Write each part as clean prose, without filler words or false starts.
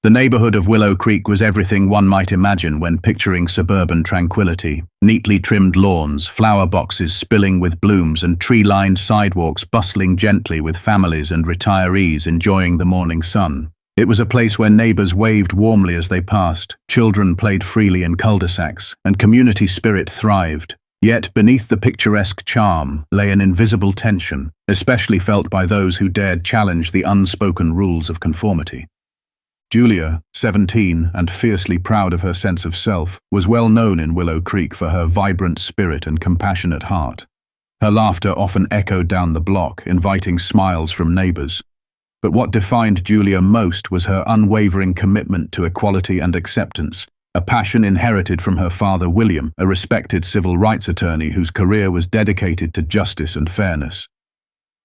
The neighborhood of Willow Creek was everything one might imagine when picturing suburban tranquility. Neatly trimmed lawns, flower boxes spilling with blooms, and tree-lined sidewalks bustling gently with families and retirees enjoying the morning sun. It was a place where neighbors waved warmly as they passed, children played freely in cul-de-sacs, and community spirit thrived. Yet beneath the picturesque charm lay an invisible tension, especially felt by those who dared challenge the unspoken rules of conformity. Julia, 17 and fiercely proud of her sense of self, was well known in Willow Creek for her vibrant spirit and compassionate heart. Her laughter often echoed down the block, inviting smiles from neighbors. But what defined Julia most was her unwavering commitment to equality and acceptance, a passion inherited from her father William, a respected civil rights attorney whose career was dedicated to justice and fairness.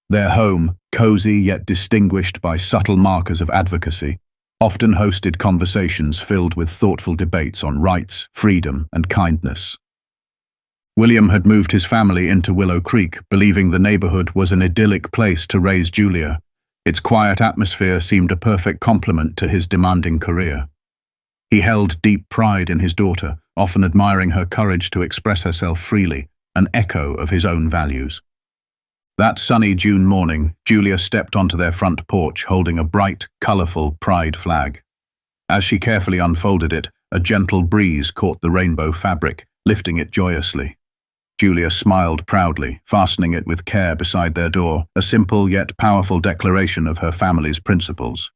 Their home, cozy yet distinguished by subtle markers of advocacy, often hosted conversations filled with thoughtful debates on rights, freedom, and kindness. William had moved his family into Willow Creek, believing the neighborhood was an idyllic place to raise Julia. Its quiet atmosphere seemed a perfect complement to his demanding career. He held deep pride in his daughter, often admiring her courage to express herself freely, an echo of his own values. That sunny June morning, Julia stepped onto their front porch holding a bright, colorful pride flag. As she carefully unfolded it, a gentle breeze caught the rainbow fabric, lifting it joyously. Julia smiled proudly, fastening it with care beside their door, a simple yet powerful declaration of her family's principles.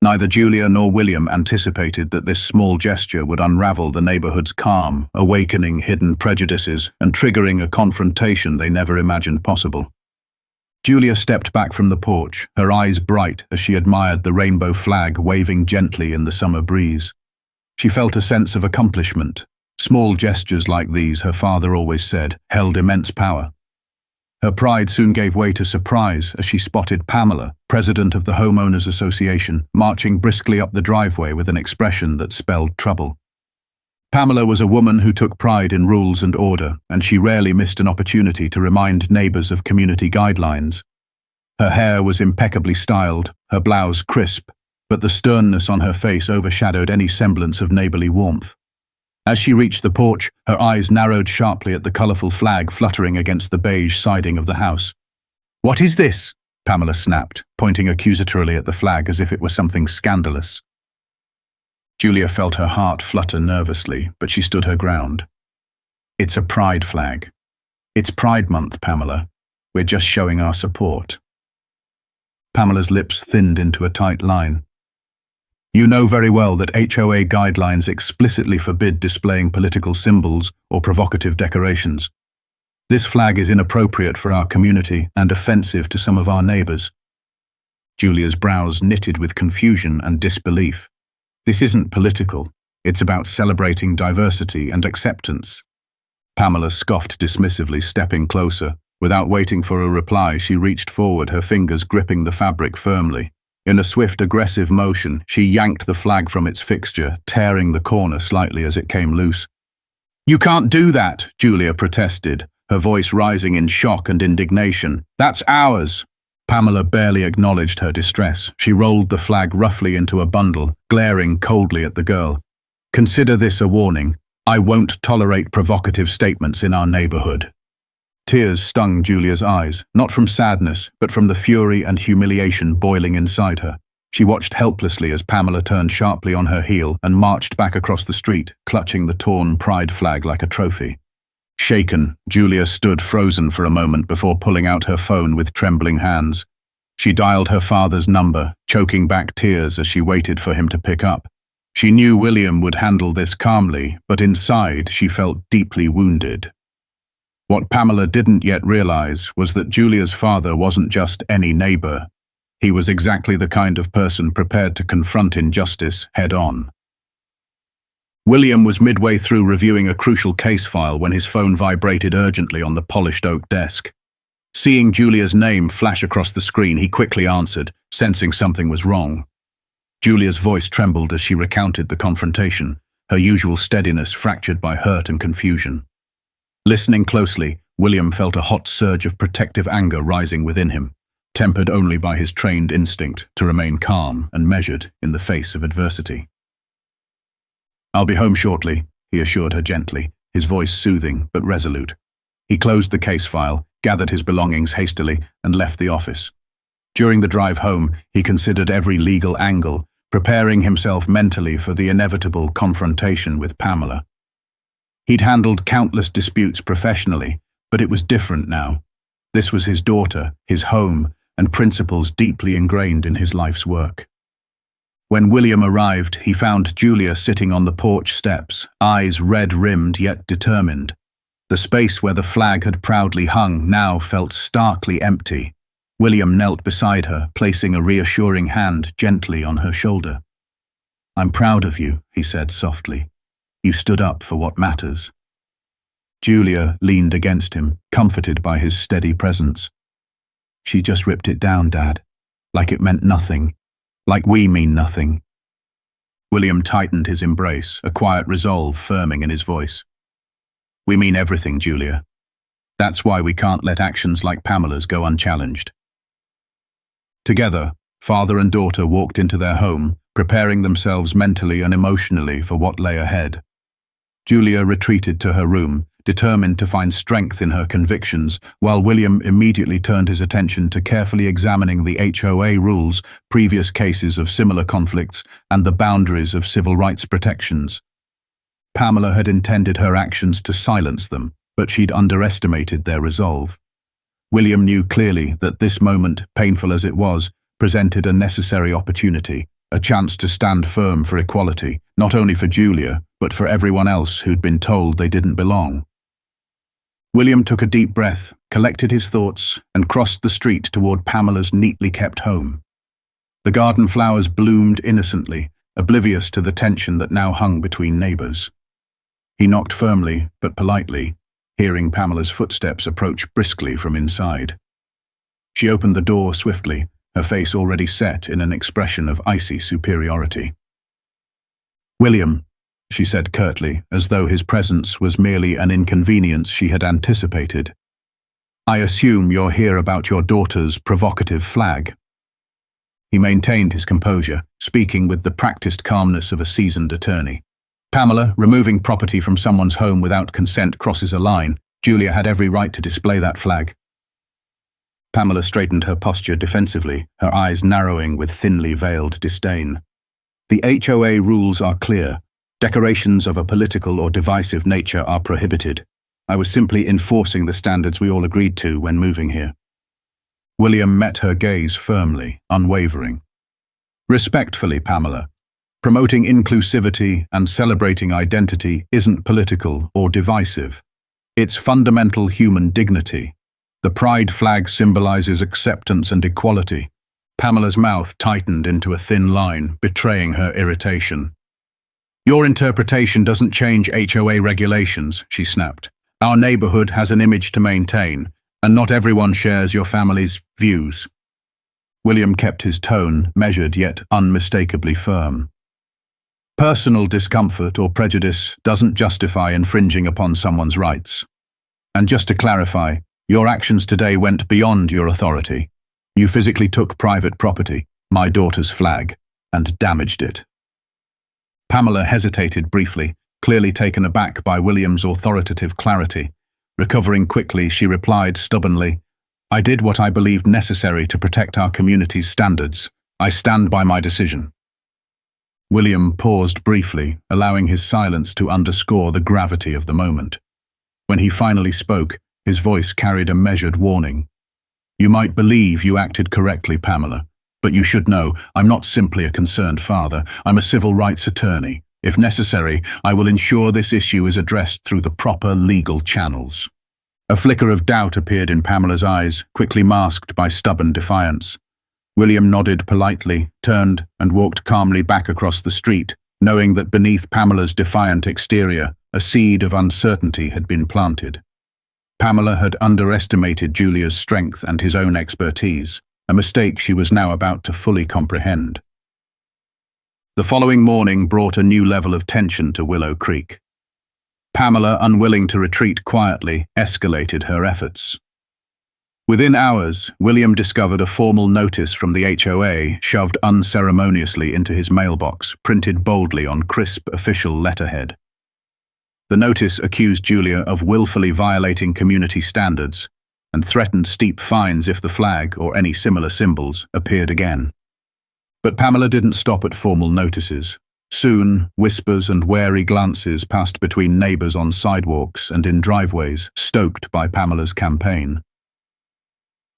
Neither Julia nor William anticipated that this small gesture would unravel the neighborhood's calm, awakening hidden prejudices and triggering a confrontation they never imagined possible. Julia stepped back from the porch, her eyes bright as she admired the rainbow flag waving gently in the summer breeze. She felt a sense of accomplishment. Small gestures like these, her father always said, held immense power. Her pride soon gave way to surprise as she spotted Pamela, president of the Homeowners Association, marching briskly up the driveway with an expression that spelled trouble. Pamela was a woman who took pride in rules and order, and she rarely missed an opportunity to remind neighbors of community guidelines. Her hair was impeccably styled, her blouse crisp, but the sternness on her face overshadowed any semblance of neighborly warmth. As she reached the porch, her eyes narrowed sharply at the colorful flag fluttering against the beige siding of the house. "What is this?" Pamela snapped, pointing accusatorily at the flag as if it were something scandalous. Julia felt her heart flutter nervously, but she stood her ground. "It's a pride flag. It's Pride Month, Pamela. We're just showing our support." Pamela's lips thinned into a tight line. "You know very well that HOA guidelines explicitly forbid displaying political symbols or provocative decorations. This flag is inappropriate for our community and offensive to some of our neighbors." Julia's brows knitted with confusion and disbelief. "This isn't political. It's about celebrating diversity and acceptance." Pamela scoffed dismissively, stepping closer. Without waiting for a reply, she reached forward, her fingers gripping the fabric firmly. In a swift, aggressive motion, she yanked the flag from its fixture, tearing the corner slightly as it came loose. "You can't do that," Julia protested, her voice rising in shock and indignation. "That's ours." Pamela barely acknowledged her distress. She rolled the flag roughly into a bundle, glaring coldly at the girl. "Consider this a warning. I won't tolerate provocative statements in our neighborhood." Tears stung Julia's eyes, not from sadness, but from the fury and humiliation boiling inside her. She watched helplessly as Pamela turned sharply on her heel and marched back across the street, clutching the torn pride flag like a trophy. Shaken, Julia stood frozen for a moment before pulling out her phone with trembling hands. She dialed her father's number, choking back tears as she waited for him to pick up. She knew William would handle this calmly, but inside she felt deeply wounded. What Pamela didn't yet realize was that Julia's father wasn't just any neighbor. He was exactly the kind of person prepared to confront injustice head-on. William was midway through reviewing a crucial case file when his phone vibrated urgently on the polished oak desk. Seeing Julia's name flash across the screen, he quickly answered, sensing something was wrong. Julia's voice trembled as she recounted the confrontation, her usual steadiness fractured by hurt and confusion. Listening closely, William felt a hot surge of protective anger rising within him. tempered only by his trained instinct to remain calm and measured in the face of adversity. "I'll be home shortly," he assured her gently, his voice soothing but resolute. He closed the case file, gathered his belongings hastily, and left the office. During the drive home, he considered every legal angle, preparing himself mentally for the inevitable confrontation with Pamela. He'd handled countless disputes professionally, but it was different now. This was his daughter, his home, and principles deeply ingrained in his life's work. When William arrived, he found Julia sitting on the porch steps, eyes red-rimmed yet determined. The space where the flag had proudly hung now felt starkly empty. William knelt beside her, placing a reassuring hand gently on her shoulder. "I'm proud of you," he said softly. "You stood up for what matters." Julia leaned against him, comforted by his steady presence. "She just ripped it down, Dad. Like it meant nothing. Like we mean nothing." William tightened his embrace, a quiet resolve firming in his voice. "We mean everything, Julia. That's why we can't let actions like Pamela's go unchallenged." Together, father and daughter walked into their home, preparing themselves mentally and emotionally for what lay ahead. Julia retreated to her room, determined to find strength in her convictions, while William immediately turned his attention to carefully examining the HOA rules, previous cases of similar conflicts, and the boundaries of civil rights protections. Pamela had intended her actions to silence them, but she'd underestimated their resolve. William knew clearly that this moment, painful as it was, presented a necessary opportunity, a chance to stand firm for equality, not only for Julia, but for everyone else who'd been told they didn't belong. William took a deep breath, collected his thoughts, and crossed the street toward Pamela's neatly kept home. The garden flowers bloomed innocently, oblivious to the tension that now hung between neighbors. He knocked firmly, but politely, hearing Pamela's footsteps approach briskly from inside. She opened the door swiftly, her face already set in an expression of icy superiority. "William," she said curtly, as though his presence was merely an inconvenience she had anticipated. "I assume you're here about your daughter's provocative flag." He maintained his composure, speaking with the practiced calmness of a seasoned attorney. "Pamela, removing property from someone's home without consent crosses a line. Julia had every right to display that flag." Pamela straightened her posture defensively, her eyes narrowing with thinly veiled disdain. "The HOA rules are clear. Decorations of a political or divisive nature are prohibited. I was simply enforcing the standards we all agreed to when moving here." William met her gaze firmly, unwavering. "Respectfully, Pamela, promoting inclusivity and celebrating identity isn't political or divisive. It's fundamental human dignity. The pride flag symbolizes acceptance and equality." Pamela's mouth tightened into a thin line, betraying her irritation. "Your interpretation doesn't change HOA regulations," she snapped. "Our neighborhood has an image to maintain, and not everyone shares your family's views." William kept his tone, measured yet unmistakably firm. "Personal discomfort or prejudice doesn't justify infringing upon someone's rights. And just to clarify, your actions today went beyond your authority. You physically took private property, my daughter's flag, and damaged it." Pamela hesitated briefly, clearly taken aback by William's authoritative clarity. Recovering quickly, she replied stubbornly, "I did what I believed necessary to protect our community's standards. I stand by my decision." William paused briefly, allowing his silence to underscore the gravity of the moment. When he finally spoke, his voice carried a measured warning. "You might believe you acted correctly, Pamela, but you should know I'm not simply a concerned father. I'm a civil rights attorney. If necessary, I will ensure this issue is addressed through the proper legal channels." A flicker of doubt appeared in Pamela's eyes, quickly masked by stubborn defiance. William nodded politely, turned, and walked calmly back across the street, knowing that beneath Pamela's defiant exterior, a seed of uncertainty had been planted. Pamela had underestimated Julia's strength and his own expertise, a mistake she was now about to fully comprehend. The following morning brought a new level of tension to Willow Creek. Pamela, unwilling to retreat quietly, escalated her efforts. Within hours, William discovered a formal notice from the HOA shoved unceremoniously into his mailbox, printed boldly on crisp official letterhead. The notice accused Julia of willfully violating community standards and threatened steep fines if the flag or any similar symbols appeared again. But Pamela didn't stop at formal notices. Soon, whispers and wary glances passed between neighbours on sidewalks and in driveways, stoked by Pamela's campaign.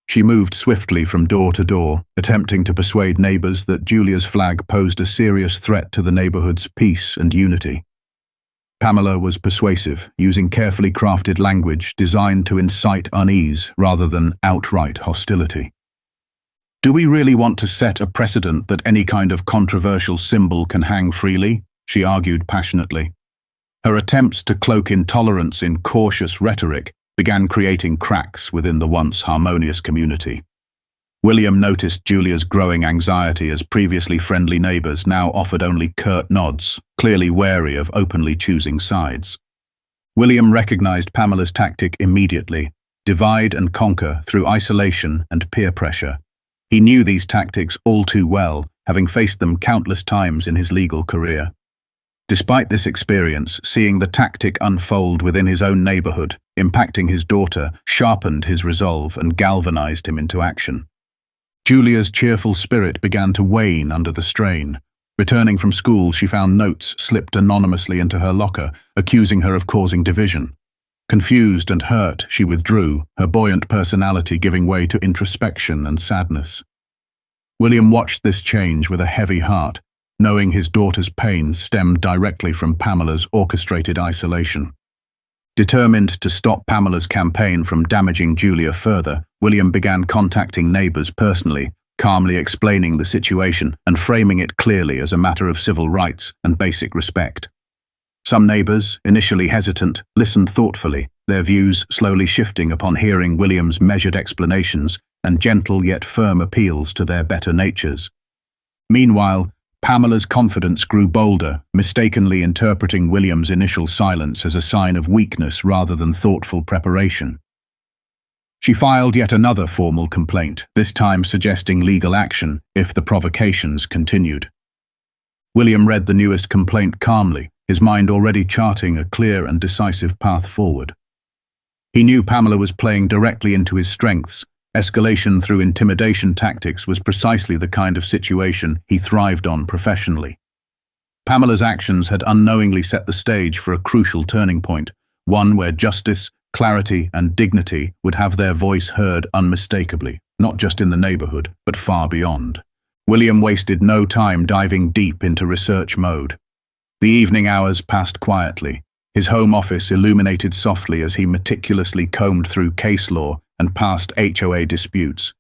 She moved swiftly from door to door, attempting to persuade neighbours that Julia's flag posed a serious threat to the neighbourhood's peace and unity. Pamela was persuasive, using carefully crafted language designed to incite unease rather than outright hostility. "Do we really want to set a precedent that any kind of controversial symbol can hang freely?" she argued passionately. Her attempts to cloak intolerance in cautious rhetoric began creating cracks within the once harmonious community. William noticed Julia's growing anxiety as previously friendly neighbours now offered only curt nods, clearly wary of openly choosing sides. William recognised Pamela's tactic immediately: divide and conquer through isolation and peer pressure. He knew these tactics all too well, having faced them countless times in his legal career. Despite this experience, seeing the tactic unfold within his own neighbourhood, impacting his daughter, sharpened his resolve and galvanised him into action. Julia's cheerful spirit began to wane under the strain. Returning from school, she found notes slipped anonymously into her locker, accusing her of causing division. Confused and hurt, she withdrew, her buoyant personality giving way to introspection and sadness. William watched this change with a heavy heart, knowing his daughter's pain stemmed directly from Pamela's orchestrated isolation. Determined to stop Pamela's campaign from damaging Julia further, William began contacting neighbours personally, calmly explaining the situation and framing it clearly as a matter of civil rights and basic respect. Some neighbours, initially hesitant, listened thoughtfully, their views slowly shifting upon hearing William's measured explanations and gentle yet firm appeals to their better natures. Meanwhile, Pamela's confidence grew bolder, mistakenly interpreting William's initial silence as a sign of weakness rather than thoughtful preparation. She filed yet another formal complaint, this time suggesting legal action if the provocations continued. William read the newest complaint calmly, his mind already charting a clear and decisive path forward. He knew Pamela was playing directly into his strengths. Escalation through intimidation tactics was precisely the kind of situation he thrived on professionally. Pamela's actions had unknowingly set the stage for a crucial turning point, one where justice, clarity, and dignity would have their voice heard unmistakably, not just in the neighbourhood, but far beyond. William wasted no time diving deep into research mode. The evening hours passed quietly, his home office illuminated softly as he meticulously combed through case law and past HOA disputes.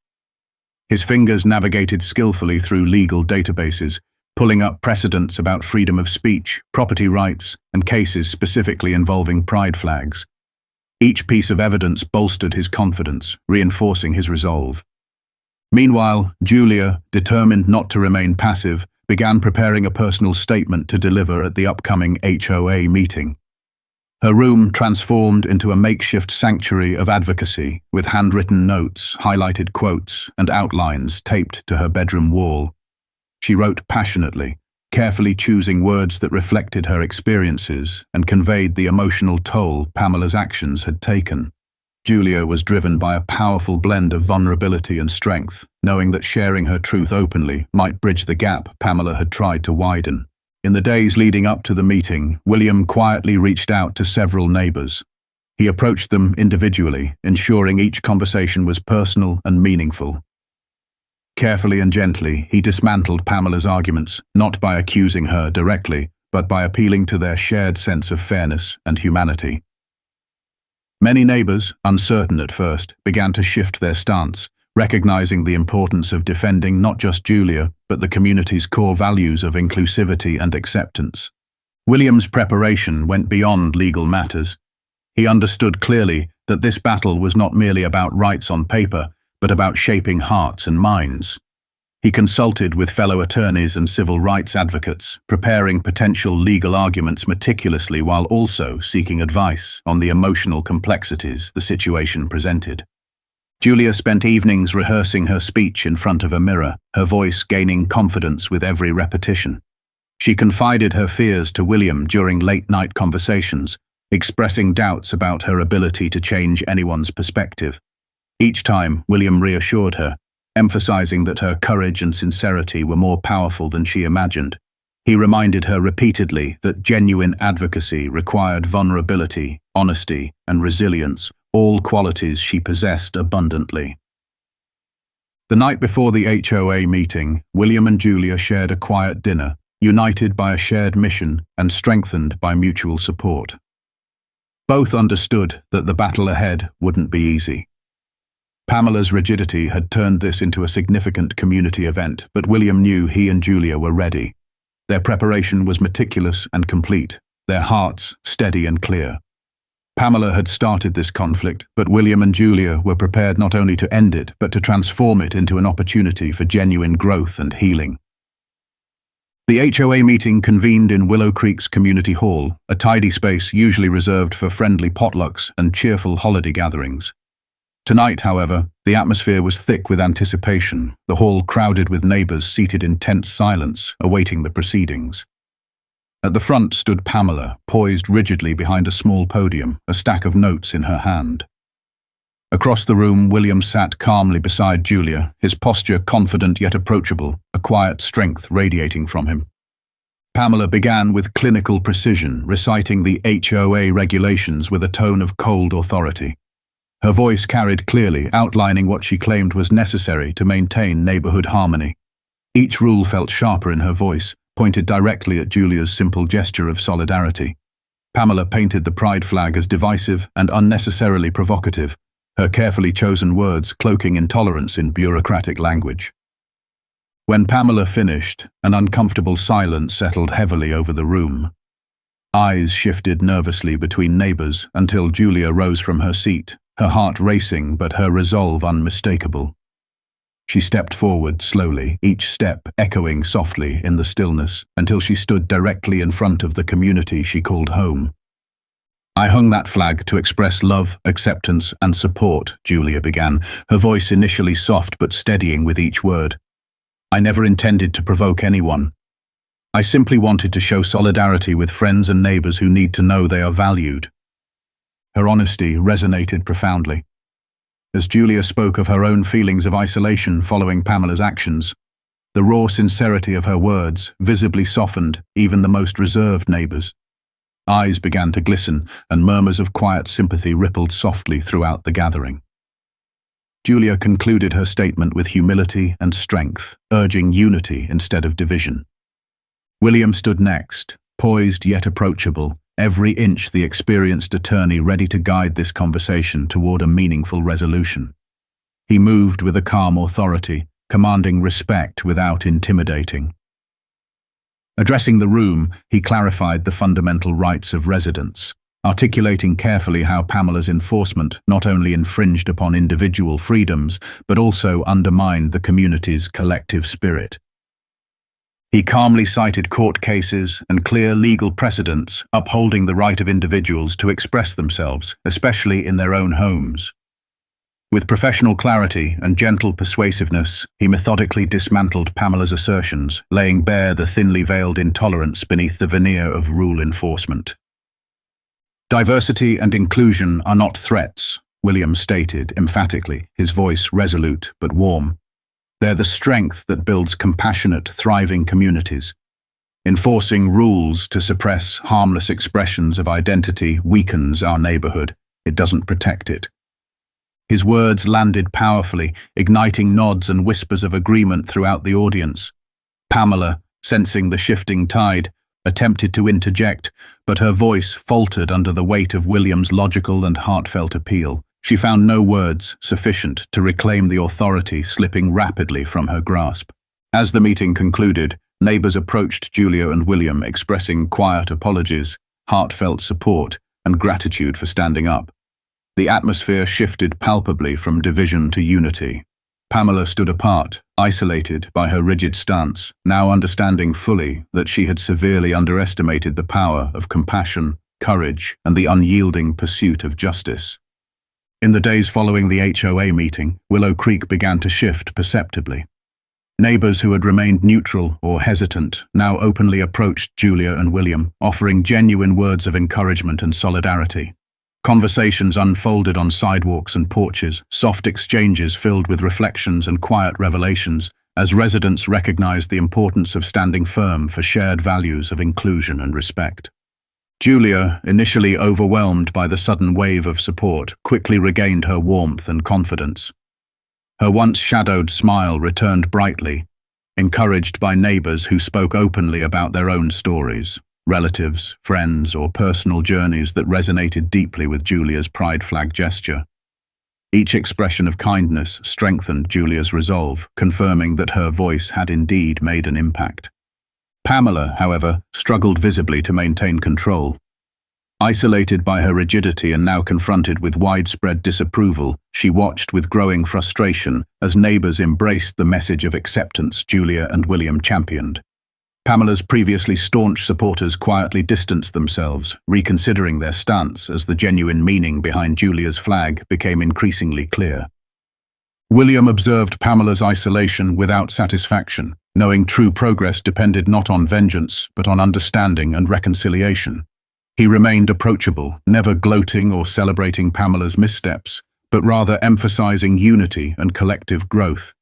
His fingers navigated skillfully through legal databases, pulling up precedents about freedom of speech, property rights, and cases specifically involving pride flags. Each piece of evidence bolstered his confidence, reinforcing his resolve. Meanwhile, Julia, determined not to remain passive, began preparing a personal statement to deliver at the upcoming HOA meeting. Her room transformed into a makeshift sanctuary of advocacy, with handwritten notes, highlighted quotes, and outlines taped to her bedroom wall. She wrote passionately, carefully choosing words that reflected her experiences and conveyed the emotional toll Pamela's actions had taken. Julia was driven by a powerful blend of vulnerability and strength, knowing that sharing her truth openly might bridge the gap Pamela had tried to widen. In the days leading up to the meeting, William quietly reached out to several neighbours. He approached them individually, ensuring each conversation was personal and meaningful. Carefully and gently, he dismantled Pamela's arguments, not by accusing her directly, but by appealing to their shared sense of fairness and humanity. Many neighbours, uncertain at first, began to shift their stance, recognizing the importance of defending not just Julia, but the community's core values of inclusivity and acceptance. William's preparation went beyond legal matters. He understood clearly that this battle was not merely about rights on paper, but about shaping hearts and minds. He consulted with fellow attorneys and civil rights advocates, preparing potential legal arguments meticulously while also seeking advice on the emotional complexities the situation presented. Julia spent evenings rehearsing her speech in front of a mirror, her voice gaining confidence with every repetition. She confided her fears to William during late-night conversations, expressing doubts about her ability to change anyone's perspective. Each time, William reassured her, emphasizing that her courage and sincerity were more powerful than she imagined. He reminded her repeatedly that genuine advocacy required vulnerability, honesty, and resilience, all qualities she possessed abundantly. The night before the HOA meeting, William and Julia shared a quiet dinner, united by a shared mission and strengthened by mutual support. Both understood that the battle ahead wouldn't be easy. Pamela's rigidity had turned this into a significant community event, but William knew he and Julia were ready. Their preparation was meticulous and complete, their hearts steady and clear. Pamela had started this conflict, but William and Julia were prepared not only to end it, but to transform it into an opportunity for genuine growth and healing. The HOA meeting convened in Willow Creek's community hall, a tidy space usually reserved for friendly potlucks and cheerful holiday gatherings. Tonight, however, the atmosphere was thick with anticipation, the hall crowded with neighbors seated in tense silence, awaiting the proceedings. At the front stood Pamela, poised rigidly behind a small podium, a stack of notes in her hand. Across the room, William sat calmly beside Julia, his posture confident yet approachable, a quiet strength radiating from him. Pamela began with clinical precision, reciting the HOA regulations with a tone of cold authority. Her voice carried clearly, outlining what she claimed was necessary to maintain neighborhood harmony. Each rule felt sharper in her voice, pointed directly at Julia's simple gesture of solidarity. Pamela painted the pride flag as divisive and unnecessarily provocative, her carefully chosen words cloaking intolerance in bureaucratic language. When Pamela finished, an uncomfortable silence settled heavily over the room. Eyes shifted nervously between neighbors until Julia rose from her seat, her heart racing but her resolve unmistakable. She stepped forward slowly, each step echoing softly in the stillness, until she stood directly in front of the community she called home. "I hung that flag to express love, acceptance, and support," Julia began, her voice initially soft but steadying with each word. "I never intended to provoke anyone. I simply wanted to show solidarity with friends and neighbors who need to know they are valued." Her honesty resonated profoundly. As Julia spoke of her own feelings of isolation following Pamela's actions, the raw sincerity of her words visibly softened even the most reserved neighbors. Eyes began to glisten, and murmurs of quiet sympathy rippled softly throughout the gathering. Julia concluded her statement with humility and strength, urging unity instead of division. William stood next, poised yet approachable, every inch the experienced attorney ready to guide this conversation toward a meaningful resolution. He moved with a calm authority, commanding respect without intimidating. Addressing the room, he clarified the fundamental rights of residents, articulating carefully how Pamela's enforcement not only infringed upon individual freedoms, but also undermined the community's collective spirit. He calmly cited court cases and clear legal precedents upholding the right of individuals to express themselves, especially in their own homes. With professional clarity and gentle persuasiveness, he methodically dismantled Pamela's assertions, laying bare the thinly veiled intolerance beneath the veneer of rule enforcement. "Diversity and inclusion are not threats," William stated emphatically, his voice resolute but warm. "They're the strength that builds compassionate, thriving communities. Enforcing rules to suppress harmless expressions of identity weakens our neighborhood. It doesn't protect it." His words landed powerfully, igniting nods and whispers of agreement throughout the audience. Pamela, sensing the shifting tide, attempted to interject, but her voice faltered under the weight of William's logical and heartfelt appeal. She found no words sufficient to reclaim the authority slipping rapidly from her grasp. As the meeting concluded, neighbors approached Julia and William, expressing quiet apologies, heartfelt support, and gratitude for standing up. The atmosphere shifted palpably from division to unity. Pamela stood apart, isolated by her rigid stance, now understanding fully that she had severely underestimated the power of compassion, courage, and the unyielding pursuit of justice. In the days following the HOA meeting, Willow Creek began to shift perceptibly. Neighbors who had remained neutral or hesitant now openly approached Julia and William, offering genuine words of encouragement and solidarity. Conversations unfolded on sidewalks and porches, soft exchanges filled with reflections and quiet revelations, as residents recognized the importance of standing firm for shared values of inclusion and respect. Julia, initially overwhelmed by the sudden wave of support, quickly regained her warmth and confidence. Her once shadowed smile returned brightly, encouraged by neighbors who spoke openly about their own stories, relatives, friends, or personal journeys that resonated deeply with Julia's pride flag gesture. Each expression of kindness strengthened Julia's resolve, confirming that her voice had indeed made an impact. Pamela, however, struggled visibly to maintain control. Isolated by her rigidity and now confronted with widespread disapproval, she watched with growing frustration as neighbors embraced the message of acceptance Julia and William championed. Pamela's previously staunch supporters quietly distanced themselves, reconsidering their stance as the genuine meaning behind Julia's flag became increasingly clear. William observed Pamela's isolation without satisfaction, knowing true progress depended not on vengeance, but on understanding and reconciliation. He remained approachable, never gloating or celebrating Pamela's missteps, but rather emphasizing unity and collective growth.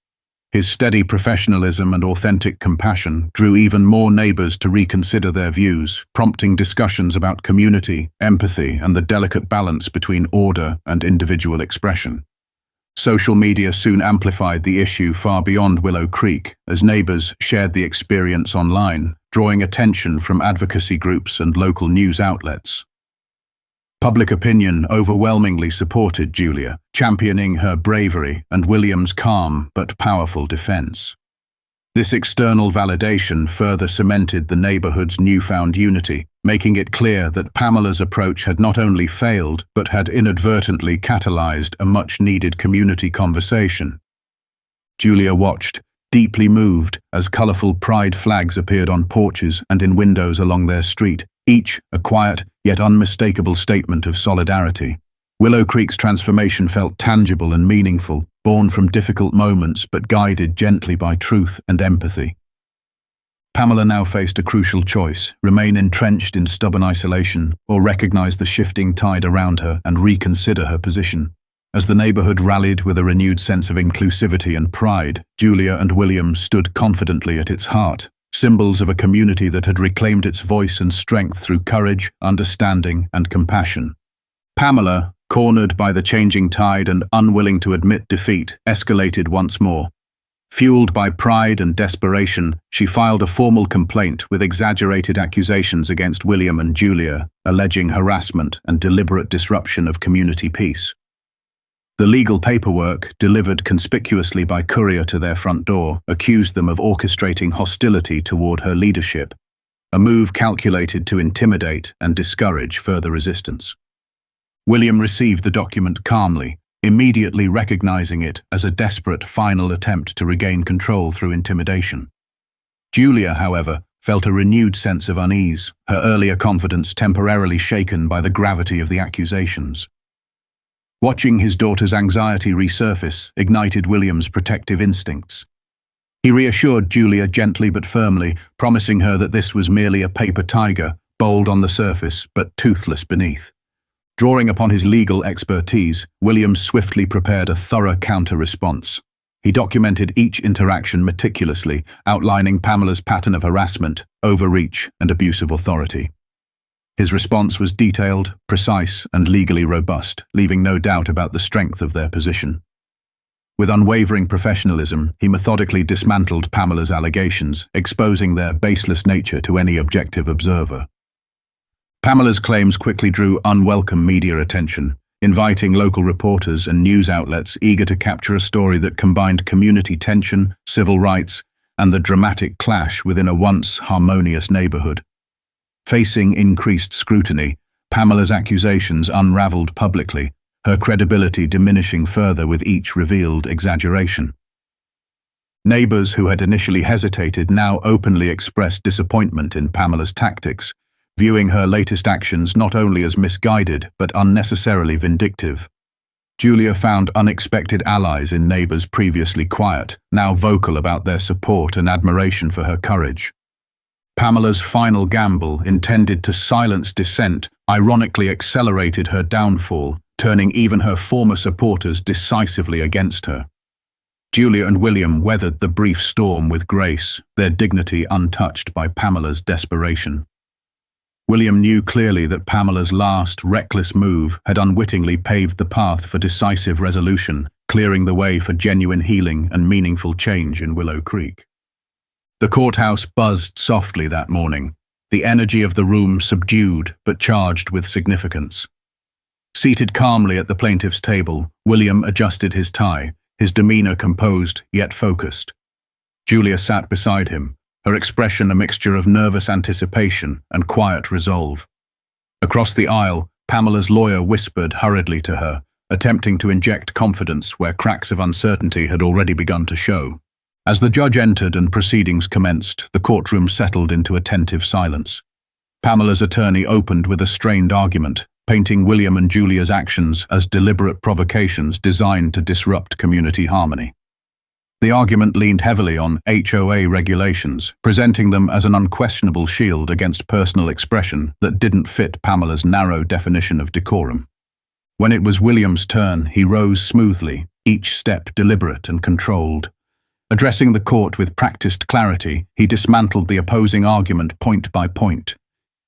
His steady professionalism and authentic compassion drew even more neighbors to reconsider their views, prompting discussions about community, empathy, and the delicate balance between order and individual expression. Social media soon amplified the issue far beyond Willow Creek, as neighbors shared the experience online, drawing attention from advocacy groups and local news outlets. Public opinion overwhelmingly supported Julia, championing her bravery and William's calm but powerful defense. This external validation further cemented the neighborhood's newfound unity, making it clear that Pamela's approach had not only failed but had inadvertently catalyzed a much-needed community conversation. Julia watched, deeply moved, as colorful pride flags appeared on porches and in windows along their street, each a quiet yet unmistakable statement of solidarity. Willow Creek's transformation felt tangible and meaningful, born from difficult moments but guided gently by truth and empathy. Pamela now faced a crucial choice: remain entrenched in stubborn isolation or recognize the shifting tide around her and reconsider her position. As the neighborhood rallied with a renewed sense of inclusivity and pride, Julia and William stood confidently at its heart, symbols of a community that had reclaimed its voice and strength through courage, understanding, and compassion. Pamela, cornered by the changing tide and unwilling to admit defeat, escalated once more. Fueled by pride and desperation, she filed a formal complaint with exaggerated accusations against William and Julia, alleging harassment and deliberate disruption of community peace. The legal paperwork, delivered conspicuously by courier to their front door, accused them of orchestrating hostility toward her leadership, a move calculated to intimidate and discourage further resistance. William received the document calmly, immediately recognizing it as a desperate final attempt to regain control through intimidation. Julia, however, felt a renewed sense of unease, her earlier confidence temporarily shaken by the gravity of the accusations. Watching his daughter's anxiety resurface ignited William's protective instincts. He reassured Julia gently but firmly, promising her that this was merely a paper tiger, bold on the surface but toothless beneath. Drawing upon his legal expertise, William swiftly prepared a thorough counter-response. He documented each interaction meticulously, outlining Pamela's pattern of harassment, overreach, and abuse of authority. His response was detailed, precise, and legally robust, leaving no doubt about the strength of their position. With unwavering professionalism, he methodically dismantled Pamela's allegations, exposing their baseless nature to any objective observer. Pamela's claims quickly drew unwelcome media attention, inviting local reporters and news outlets eager to capture a story that combined community tension, civil rights, and the dramatic clash within a once harmonious neighborhood. Facing increased scrutiny, Pamela's accusations unraveled publicly, her credibility diminishing further with each revealed exaggeration. Neighbors who had initially hesitated now openly expressed disappointment in Pamela's tactics, viewing her latest actions not only as misguided but unnecessarily vindictive. Julia found unexpected allies in neighbours previously quiet, now vocal about their support and admiration for her courage. Pamela's final gamble, intended to silence dissent, ironically accelerated her downfall, turning even her former supporters decisively against her. Julia and William weathered the brief storm with grace, their dignity untouched by Pamela's desperation. William knew clearly that Pamela's last, reckless move had unwittingly paved the path for decisive resolution, clearing the way for genuine healing and meaningful change in Willow Creek. The courthouse buzzed softly that morning, the energy of the room subdued but charged with significance. Seated calmly at the plaintiff's table, William adjusted his tie, his demeanor composed yet focused. Julia sat beside him, her expression a mixture of nervous anticipation and quiet resolve. Across the aisle, Pamela's lawyer whispered hurriedly to her, attempting to inject confidence where cracks of uncertainty had already begun to show. As the judge entered and proceedings commenced, the courtroom settled into attentive silence. Pamela's attorney opened with a strained argument, painting William and Julia's actions as deliberate provocations designed to disrupt community harmony. The argument leaned heavily on HOA regulations, presenting them as an unquestionable shield against personal expression that didn't fit Pamela's narrow definition of decorum. When it was William's turn, he rose smoothly, each step deliberate and controlled. Addressing the court with practiced clarity, he dismantled the opposing argument point by point.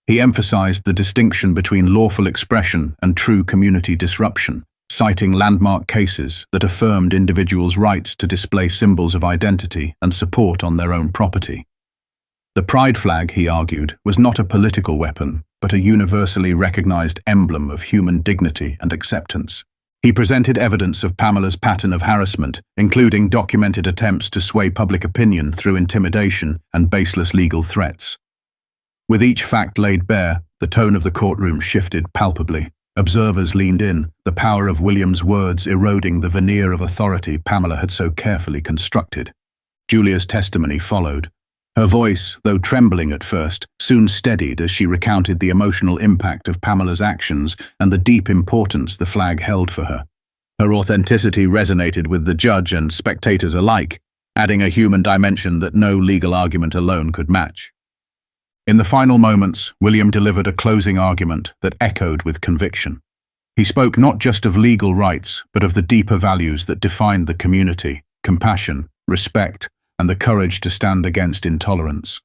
He emphasized the distinction between lawful expression and true community disruption, citing landmark cases that affirmed individuals' rights to display symbols of identity and support on their own property. The pride flag, he argued, was not a political weapon, but a universally recognized emblem of human dignity and acceptance. He presented evidence of Pamela's pattern of harassment, including documented attempts to sway public opinion through intimidation and baseless legal threats. With each fact laid bare, the tone of the courtroom shifted palpably. Observers leaned in, the power of William's words eroding the veneer of authority Pamela had so carefully constructed. Julia's testimony followed. Her voice, though trembling at first, soon steadied as she recounted the emotional impact of Pamela's actions and the deep importance the flag held for her. Her authenticity resonated with the judge and spectators alike, adding a human dimension that no legal argument alone could match. In the final moments, William delivered a closing argument that echoed with conviction. He spoke not just of legal rights, but of the deeper values that defined the community: compassion, respect, and the courage to stand against intolerance.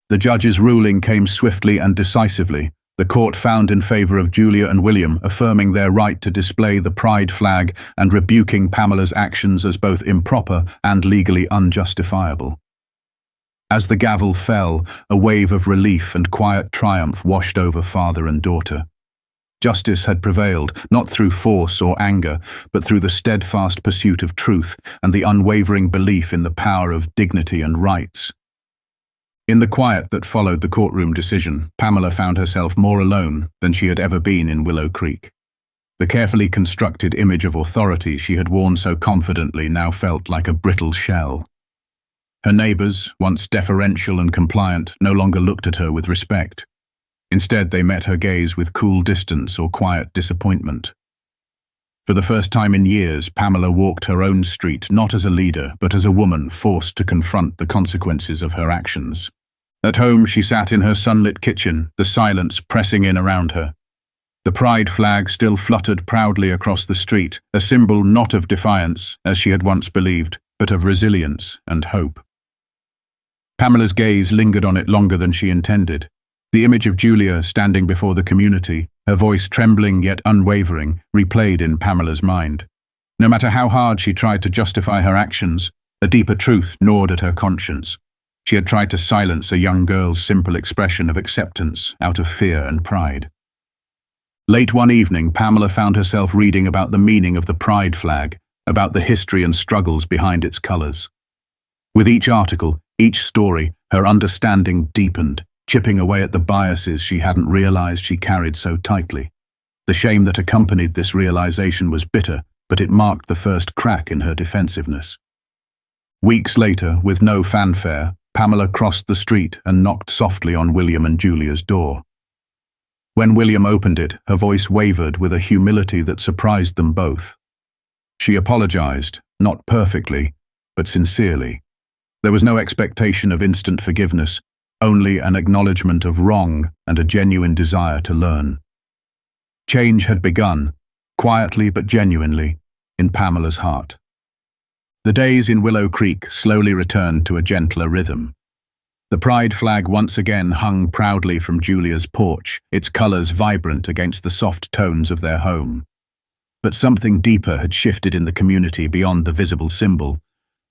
The judge's ruling came swiftly and decisively. The court found in favor of Julia and William, affirming their right to display the pride flag and rebuking Pamela's actions as both improper and legally unjustifiable. As the gavel fell, a wave of relief and quiet triumph washed over father and daughter. Justice had prevailed, not through force or anger, but through the steadfast pursuit of truth and the unwavering belief in the power of dignity and rights. In the quiet that followed the courtroom decision, Pamela found herself more alone than she had ever been in Willow Creek. The carefully constructed image of authority she had worn so confidently now felt like a brittle shell. Her neighbours, once deferential and compliant, no longer looked at her with respect. Instead, they met her gaze with cool distance or quiet disappointment. For the first time in years, Pamela walked her own street not as a leader, but as a woman forced to confront the consequences of her actions. At home, she sat in her sunlit kitchen, the silence pressing in around her. The pride flag still fluttered proudly across the street, a symbol not of defiance, as she had once believed, but of resilience and hope. Pamela's gaze lingered on it longer than she intended. The image of Julia standing before the community, her voice trembling yet unwavering, replayed in Pamela's mind. No matter how hard she tried to justify her actions, a deeper truth gnawed at her conscience. She had tried to silence a young girl's simple expression of acceptance out of fear and pride. Late one evening, Pamela found herself reading about the meaning of the pride flag, about the history and struggles behind its colours. With each article, each story, her understanding deepened, chipping away at the biases she hadn't realized she carried so tightly. The shame that accompanied this realization was bitter, but it marked the first crack in her defensiveness. Weeks later, with no fanfare, Pamela crossed the street and knocked softly on William and Julia's door. When William opened it, her voice wavered with a humility that surprised them both. She apologized, not perfectly, but sincerely. There was no expectation of instant forgiveness, only an acknowledgement of wrong and a genuine desire to learn. Change had begun, quietly but genuinely, in Pamela's heart. The days in Willow Creek slowly returned to a gentler rhythm. The pride flag once again hung proudly from Julia's porch, its colors vibrant against the soft tones of their home. But something deeper had shifted in the community beyond the visible symbol.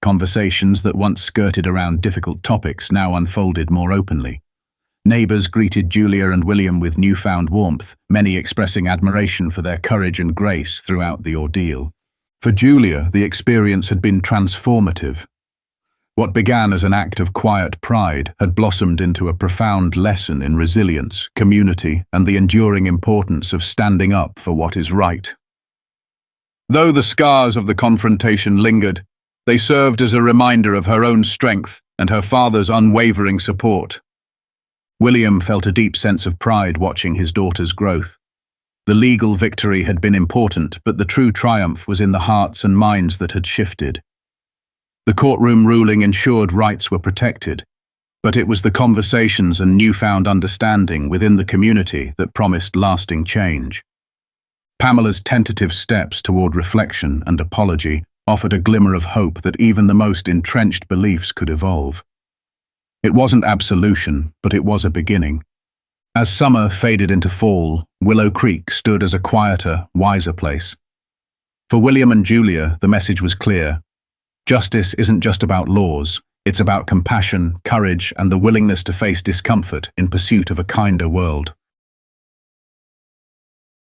Conversations that once skirted around difficult topics now unfolded more openly. Neighbors greeted Julia and William with newfound warmth, many expressing admiration for their courage and grace throughout the ordeal. For Julia, the experience had been transformative. What began as an act of quiet pride had blossomed into a profound lesson in resilience, community, and the enduring importance of standing up for what is right. Though the scars of the confrontation lingered, they served as a reminder of her own strength and her father's unwavering support. William felt a deep sense of pride watching his daughter's growth. The legal victory had been important, but the true triumph was in the hearts and minds that had shifted. The courtroom ruling ensured rights were protected, but it was the conversations and newfound understanding within the community that promised lasting change. Pamela's tentative steps toward reflection and apology offered a glimmer of hope that even the most entrenched beliefs could evolve. It wasn't absolution, but it was a beginning. As summer faded into fall, Willow Creek stood as a quieter, wiser place. For William and Julia, the message was clear. Justice isn't just about laws, it's about compassion, courage, and the willingness to face discomfort in pursuit of a kinder world.